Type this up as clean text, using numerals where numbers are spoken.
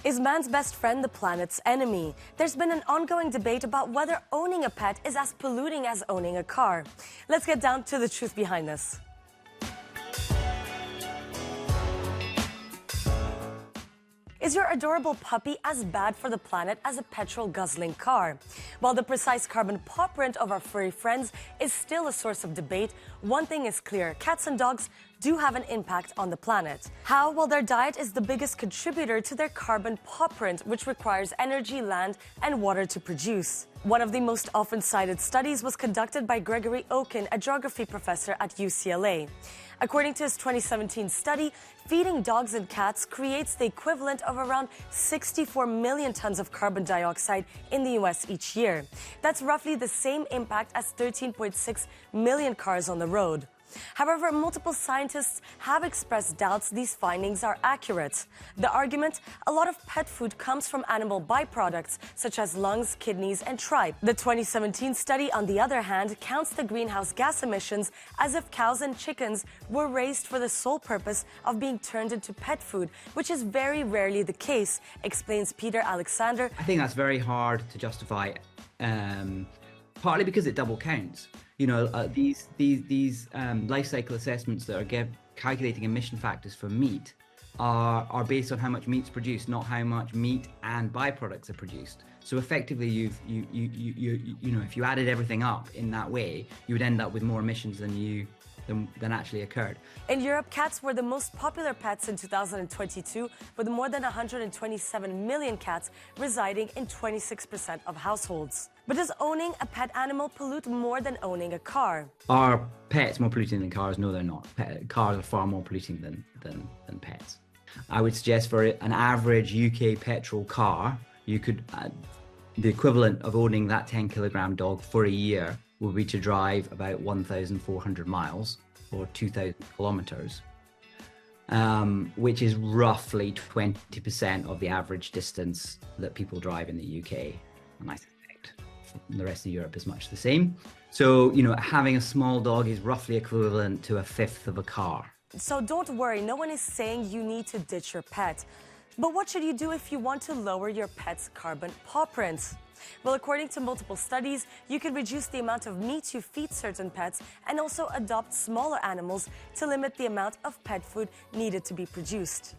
Is man's best friend the planet's enemy? There's been an ongoing debate about whether owning a pet is as polluting as owning a car. Let's get down to the truth behind this. Is your adorable puppy as bad for the planet as a petrol-guzzling car? While the precise carbon paw print of our furry friends is still a source of debate, one thing is clear: cats and dogs do have an impact on the planet. How? Well, their diet is the biggest contributor to their carbon paw print, which requires energy, land, and water to produce. One of the most often cited studies was conducted by Gregory Oken, a geography professor at UCLA. According to his 2017 study, feeding dogs and cats creates the equivalent of around 64 million tons of carbon dioxide in the US each year. That's roughly the same impact as 13.6 million cars on the road. However, multiple scientists have expressed doubts these findings are accurate. The argument: a lot of pet food comes from animal byproducts, such as lungs, kidneys, and tripe. The 2017 study, on the other hand, counts the greenhouse gas emissions as if cows and chickens were raised for the sole purpose of being turned into pet food, which is very rarely the case, explains Peter Alexander. I think that's very hard to justify, partly because it double counts. You know, these life cycle assessments that are calculating emission factors for meat are based on how much meat's produced, not how much meat and byproducts are produced. So effectively, you know, if you added everything up in that way, you would end up with more emissions than actually occurred. In Europe, cats were the most popular pets in 2022, with more than 127 million cats residing in 26% of households. But does owning a pet animal pollute more than owning a car? Are pets more polluting than cars? No, they're not. Cars are far more polluting than pets. I would suggest for an average UK petrol car, you could, the equivalent of owning that 10-kilogram dog for a year would be to drive about 1,400 miles or 2,000 kilometers, which is roughly 20% of the average distance that people drive in the UK. And I suspect the rest of Europe is much the same. So, you know, having a small dog is roughly equivalent to a fifth of a car. So don't worry, no one is saying you need to ditch your pet. But what should you do if you want to lower your pet's carbon paw print? Well, according to multiple studies, you could reduce the amount of meat you feed certain pets and also adopt smaller animals to limit the amount of pet food needed to be produced.